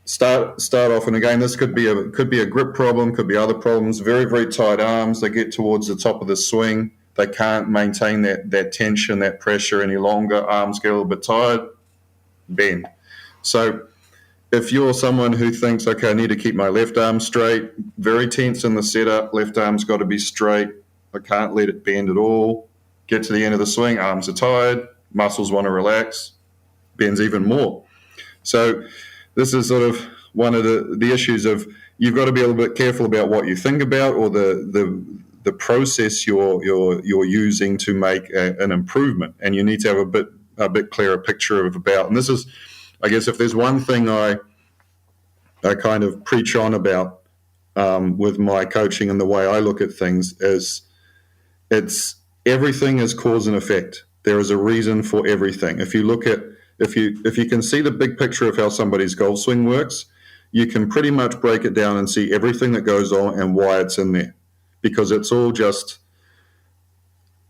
start off, and again, this could be a grip problem, could be other problems, very, very tight arms. They get towards the top of the swing. They can't maintain that tension, that pressure any longer. Arms get a little bit tired, bend. So if you're someone who thinks, okay, I need to keep my left arm straight, very tense in the setup, left arm's got to be straight, I can't let it bend at all, get to the end of the swing, arms are tired, muscles want to relax, bends even more. So this is sort of one of the issues of, you've got to be a little bit careful about what you think about, or the process you're using to make an improvement, and you need to have a bit clearer picture about. And this is, I guess, if there's one thing I kind of preach on about with my coaching and the way I look at things, is everything is cause and effect. There is a reason for everything. If you can see the big picture of how somebody's golf swing works, you can pretty much break it down and see everything that goes on and why it's in there, because it's all just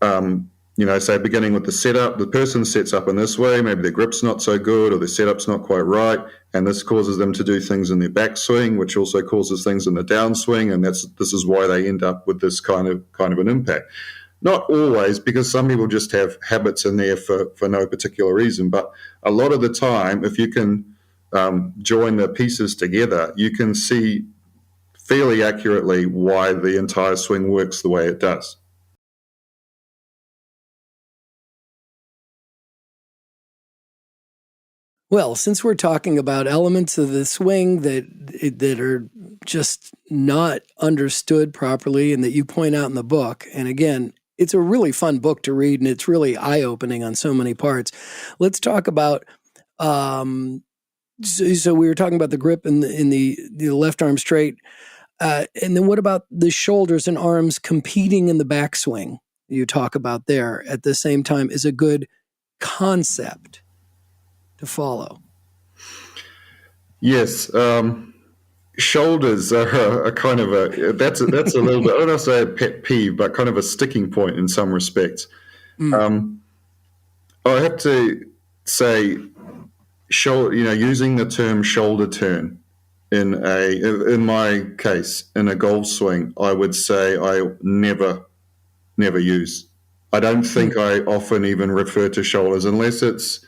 say beginning with the setup, the person sets up in this way, maybe their grip's not so good or their setup's not quite right, and this causes them to do things in their backswing, which also causes things in the downswing, and this is why they end up with this kind of an impact. Not always, because some people just have habits in there for no particular reason, but a lot of the time, if you can join the pieces together, you can see fairly accurately why the entire swing works the way it does. Well, since we're talking about elements of the swing that are just not understood properly and that you point out in the book, and again, it's a really fun book to read and it's really eye-opening on so many parts. Let's talk about so we were talking about the grip in the left arm straight, and then what about the shoulders and arms competing in the backswing? You talk about there at the same time is a good concept to follow. Yes, shoulders are a kind of that's a little bit, I don't want to say a pet peeve, but kind of a sticking point in some respects. I have to say, using the term shoulder turn in my case in a golf swing, I would say I never use. I don't think I often even refer to shoulders unless it's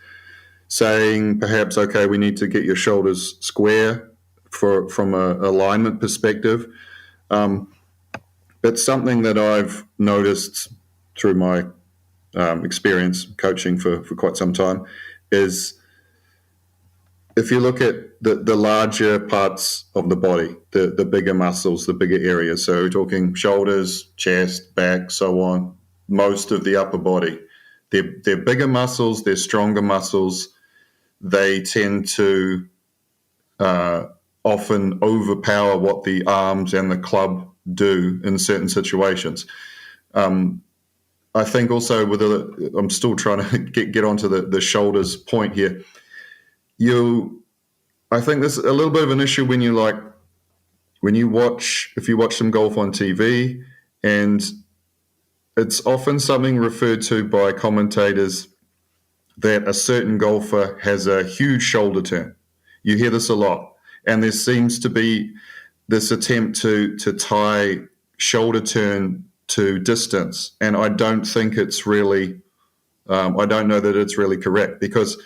saying perhaps, okay, we need to get your shoulders square from a alignment perspective. But something that I've noticed through my experience coaching for quite some time is if you look at the larger parts of the body, the bigger muscles, the bigger areas, so we're talking shoulders, chest, back, so on, most of the upper body, they're bigger muscles, they're stronger muscles. They tend to often overpower what the arms and the club do in certain situations. I think also I'm still trying to get onto the shoulders point here. I think there's a little bit of an issue when if you watch some golf on TV, and it's often something referred to by commentators that a certain golfer has a huge shoulder turn. You hear this a lot. And there seems to be this attempt to tie shoulder turn to distance. And I don't think it's really, I don't know that it's really correct, because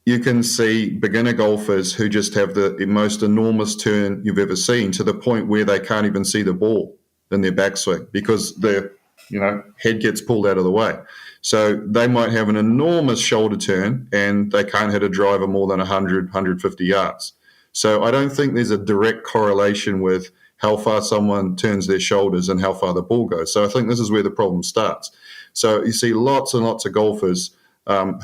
you can see beginner golfers who just have the most enormous turn you've ever seen, to the point where they can't even see the ball in their backswing because their head gets pulled out of the way. So they might have an enormous shoulder turn and they can't hit a driver more than 100, 150 yards. So I don't think there's a direct correlation with how far someone turns their shoulders and how far the ball goes. So I think this is where the problem starts. So you see lots and lots of golfers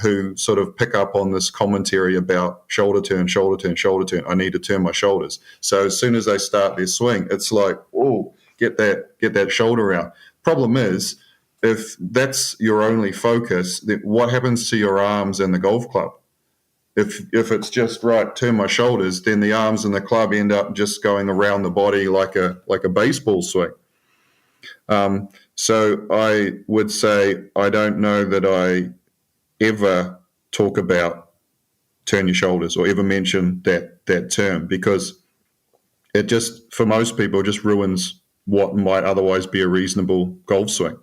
who sort of pick up on this commentary about shoulder turn, shoulder turn, shoulder turn. I need to turn my shoulders. So as soon as they start their swing, it's like, oh, get that shoulder out. Problem is, if that's your only focus, then what happens to your arms and the golf club? If it's just right, turn my shoulders, then the arms and the club end up just going around the body like a baseball swing. So I would say I don't know that I ever talk about turn your shoulders or ever mention that term, because it just, for most people, just ruins what might otherwise be a reasonable golf swing.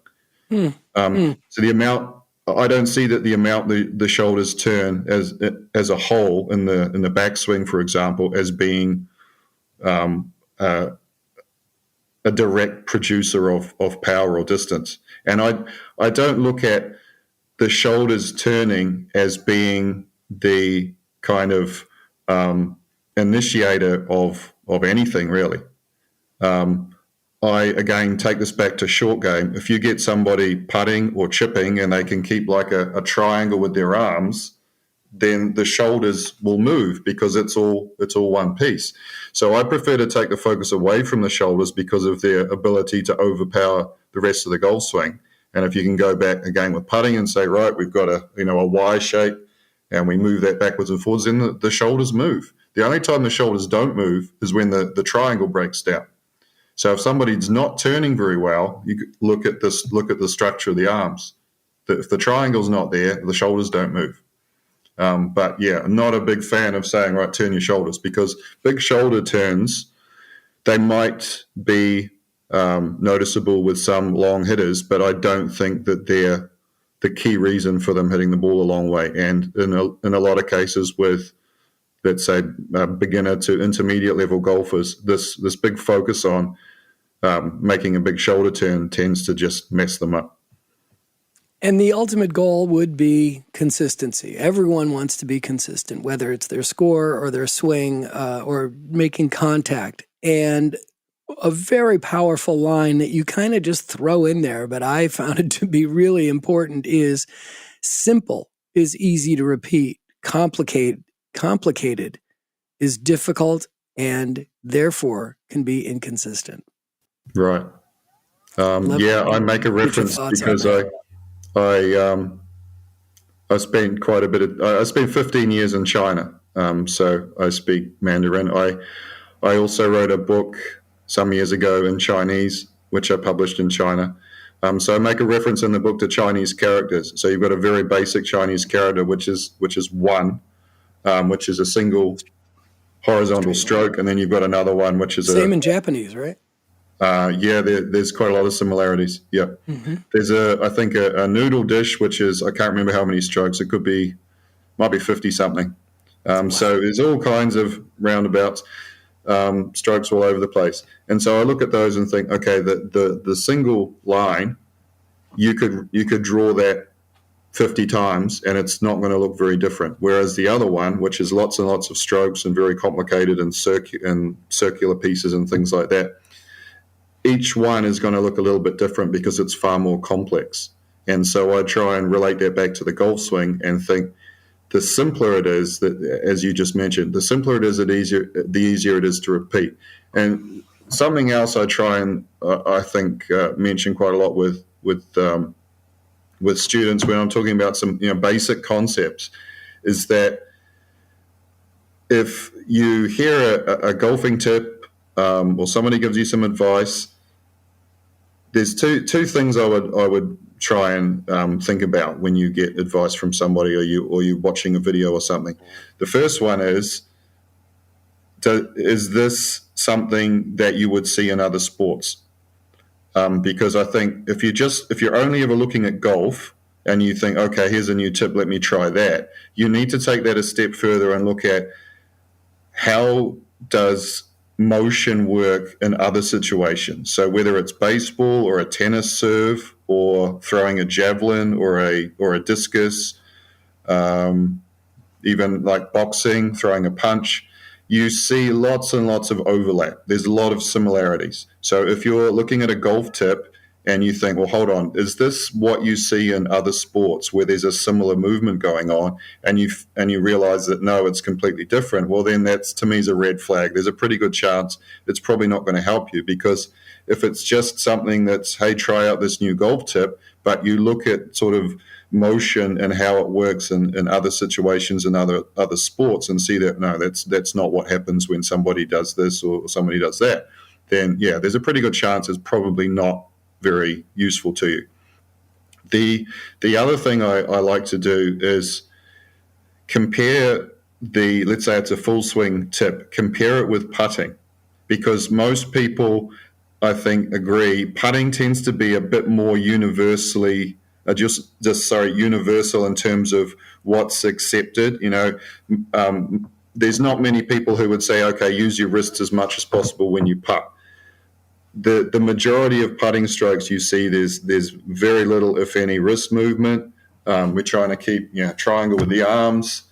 So the amount, I don't see that the amount the shoulders turn as a whole in the backswing, for example, as being a direct producer of power or distance. And I don't look at the shoulders turning as being the kind of initiator of anything, really. I, again, take this back to short game. If you get somebody putting or chipping and they can keep like a triangle with their arms, then the shoulders will move because it's all one piece. So I prefer to take the focus away from the shoulders because of their ability to overpower the rest of the golf swing. And if you can go back again with putting and say, right, we've got a Y shape and we move that backwards and forwards, then the shoulders move. The only time the shoulders don't move is when the triangle breaks down. So if somebody's not turning very well, you could look at the structure of the arms. If the triangle's not there, the shoulders don't move. But yeah, I'm not a big fan of saying, right, turn your shoulders, because big shoulder turns, they might be noticeable with some long hitters, but I don't think that they're the key reason for them hitting the ball a long way. And in a lot of cases with, let's say, beginner to intermediate level golfers, this big focus on making a big shoulder turn tends to just mess them up. And the ultimate goal would be consistency. Everyone wants to be consistent, whether it's their score or their swing or making contact. And a very powerful line that you kind of just throw in there, but I found it to be really important, is simple is easy to repeat. Complicated is difficult and therefore can be inconsistent. Right. I make a reference because I spent quite a bit of, I spent 15 years in China, so I speak Mandarin. I also wrote a book some years ago in Chinese, which I published in China. So I make a reference in the book to Chinese characters. So you've got a very basic Chinese character, which is one, which is a single horizontal stroke, and then you've got another one, which is same in Japanese, right? There's quite a lot of similarities. Yeah. Mm-hmm. There's I think a noodle dish, which is, I can't remember how many strokes. It might be 50 something. Wow. So there's all kinds of roundabouts, strokes all over the place. And so I look at those and think, okay, the single line, you could draw that 50 times and it's not going to look very different. Whereas the other one, which is lots and lots of strokes and very complicated and circular pieces and things like that, each one is going to look a little bit different because it's far more complex. And so I try and relate that back to the golf swing and think the simpler it is, that, as you just mentioned, the simpler it is, the easier it is to repeat. And something else I try and I think mention quite a lot with students when I'm talking about some basic concepts is that if you hear a golfing tip or somebody gives you some advice, there's two things I would try and think about when you get advice from somebody or you're watching a video or something. The first one is this something that you would see in other sports? Because I think if you're only ever looking at golf and you think, okay, here's a new tip, let me try that, you need to take that a step further and look at how does motion work in other situations. So whether it's baseball or a tennis serve or throwing a javelin or a discus, even like boxing, throwing a punch, you see lots and lots of overlap. There's a lot of similarities. So if you're looking at a golf tip and you think, well, hold on, is this what you see in other sports where there's a similar movement going on, and you realize that no, it's completely different, well, then that's, to me, is a red flag. There's a pretty good chance it's probably not going to help you, because if it's just something that's, hey, try out this new golf tip, but you look at sort of motion and how it works in other situations and other sports and see that, no, that's not what happens when somebody does this or somebody does that, then, yeah, there's a pretty good chance it's probably not very useful to you. The other thing I like to do is compare let's say it's a full swing tip, compare it with putting, because most people, I think, agree putting tends to be a bit more universal in terms of what's accepted. There's not many people who would say, okay, use your wrists as much as possible when you putt. The majority of putting strokes you see, there's very little, if any, wrist movement. We're trying to keep triangle with the arms.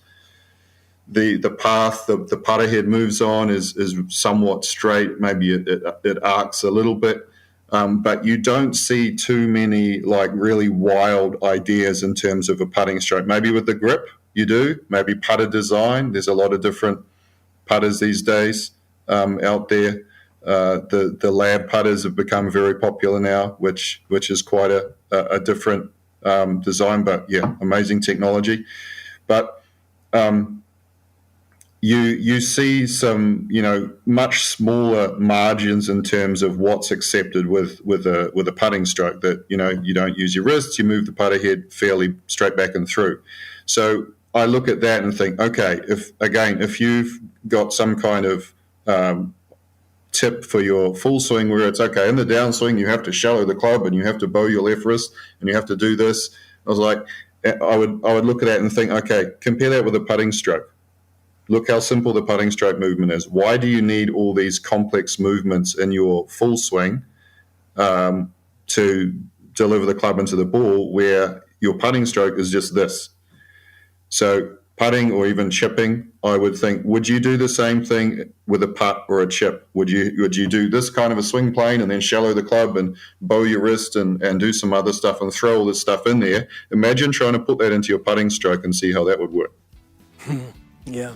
The path the putter head moves on is somewhat straight. Maybe it arcs a little bit, but you don't see too many like really wild ideas in terms of a putting stroke. Maybe with the grip you do. Maybe putter design. There's a lot of different putters these days out there. The lab putters have become very popular now, which is quite a different design, but yeah, amazing technology. But you see some much smaller margins in terms of what's accepted with a putting stroke. That you don't use your wrists, you move the putter head fairly straight back and through. So I look at that and think, okay, if you've got some kind of tip for your full swing where it's okay, in the downswing you have to shallow the club and you have to bow your left wrist and you have to do this, I was like, I would look at that and think, okay, compare that with a putting stroke. Look how simple the putting stroke movement is. Why do you need all these complex movements in your full swing to deliver the club into the ball, where your putting stroke is just this. So putting or even chipping, I would think, would you do the same thing with a putt or a chip? Would you do this kind of a swing plane and then shallow the club and bow your wrist and do some other stuff and throw all this stuff in there? Imagine trying to put that into your putting stroke and see how that would work. Yeah.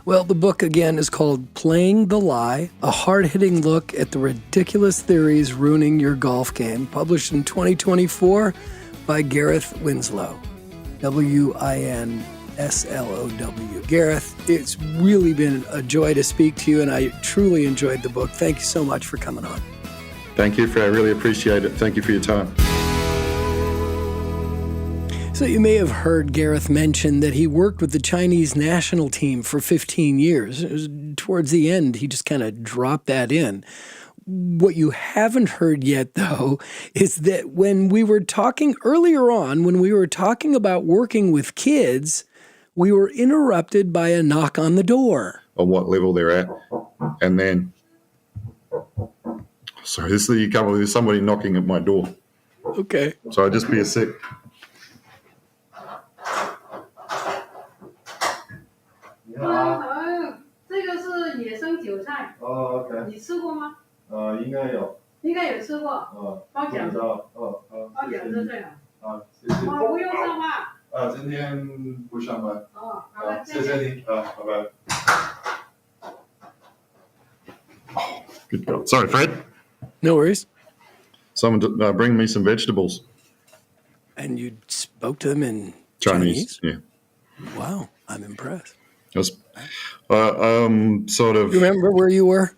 Well, the book, again, is called Playing the Lie, a hard-hitting look at the ridiculous theories ruining your golf game, published in 2024 by Gareth Winslow, Winslow. Gareth, it's really been a joy to speak to you, and I truly enjoyed the book. Thank you so much for coming on. Thank you, I really appreciate it. Thank you for your time. So you may have heard Gareth mention that he worked with the Chinese national team for 15 years. It was towards the end, he just kind of dropped that in. What you haven't heard yet, though, is that when we were talking earlier on, when we were talking about working with kids, we were interrupted by a knock on the door. On what level they're at. And then, sorry, there's somebody knocking at my door. Okay. So just be a sec. 你好，这个是野生韭菜。哦 ，OK。你吃过吗？应该有。应该有吃过。包饺子。包饺子最好。谢谢。不用上班。今天不上班。好的，谢谢你。拜拜。Good God. Sorry, Fred. No worries. Someone bring me some vegetables. And you spoke to them in Chinese? Yeah. Wow, I'm impressed. That's, sort of. You remember where you were?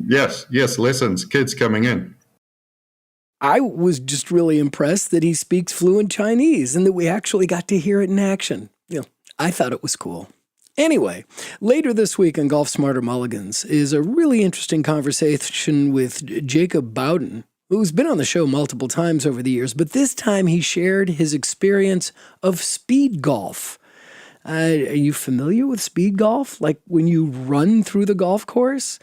Yes, lessons, kids coming in. I was just really impressed that he speaks fluent Chinese and that we actually got to hear it in action. I thought it was cool. Anyway, later this week on Golf Smarter Mulligans is a really interesting conversation with Jacob Bowden, who's been on the show multiple times over the years, but this time he shared his experience of speed golf. Are you familiar with speed golf? Like when you run through the golf course?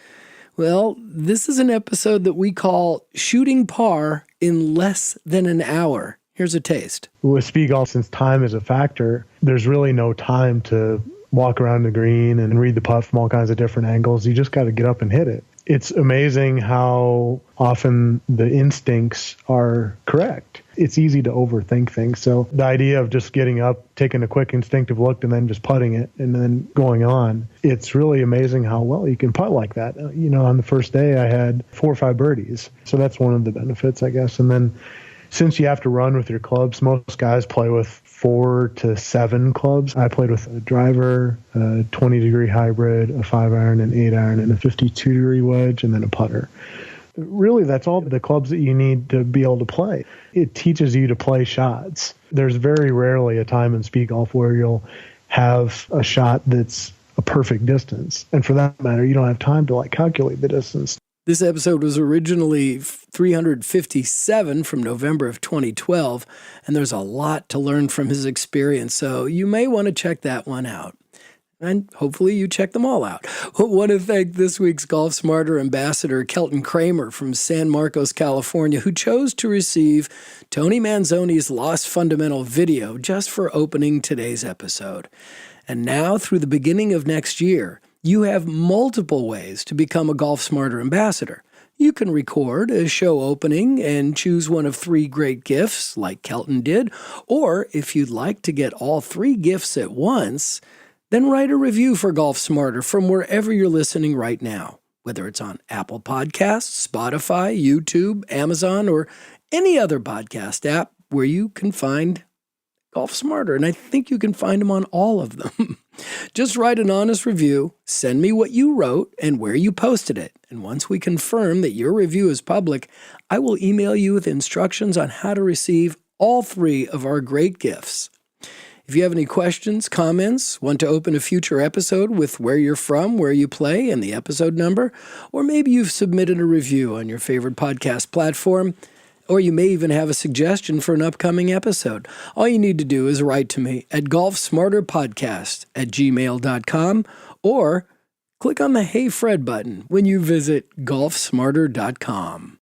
Well, this is an episode that we call Shooting Par in Less Than an Hour. Here's a taste. With speed golf, since time is a factor, there's really no time to walk around the green and read the putt from all kinds of different angles. You just got to get up and hit it. It's amazing how often the instincts are correct. It's easy to overthink things. So the idea of just getting up, taking a quick instinctive look, and then just putting it and then going on, it's really amazing how well you can putt like that. On the first day I had 4 or 5 birdies. So that's one of the benefits, I guess. And then since you have to run with your clubs, most guys play with 4 to 7 clubs. I played with a driver, a 20-degree hybrid, a 5-iron, an 8-iron, and a 52-degree wedge, and then a putter. Really, that's all the clubs that you need to be able to play. It teaches you to play shots. There's very rarely a time in speed golf where you'll have a shot that's a perfect distance. And for that matter, you don't have time to calculate the distance. This episode was originally 357 from November of 2012, and there's a lot to learn from his experience, so you may want to check that one out. And hopefully you check them all out. I want to thank this week's Golf Smarter ambassador, Kelton Kramer from San Marcos, California, who chose to receive Tony Manzoni's Lost Fundamental video just for opening today's episode. And now, through the beginning of next year, you have multiple ways to become a Golf Smarter ambassador. You can record a show opening and choose one of 3 great gifts, like Kelton did, or if you'd like to get all 3 gifts at once, then write a review for Golf Smarter from wherever you're listening right now, whether it's on Apple Podcasts, Spotify, YouTube, Amazon, or any other podcast app where you can find Golf Smarter, and I think you can find them on all of them. Just write an honest review, send me what you wrote and where you posted it, and once we confirm that your review is public, I will email you with instructions on how to receive all 3 of our great gifts. If you have any questions, comments, want to open a future episode with where you're from, where you play, and the episode number, or maybe you've submitted a review on your favorite podcast platform, or you may even have a suggestion for an upcoming episode. All you need to do is write to me at golfsmarterpodcast@gmail.com or click on the Hey Fred button when you visit golfsmarter.com.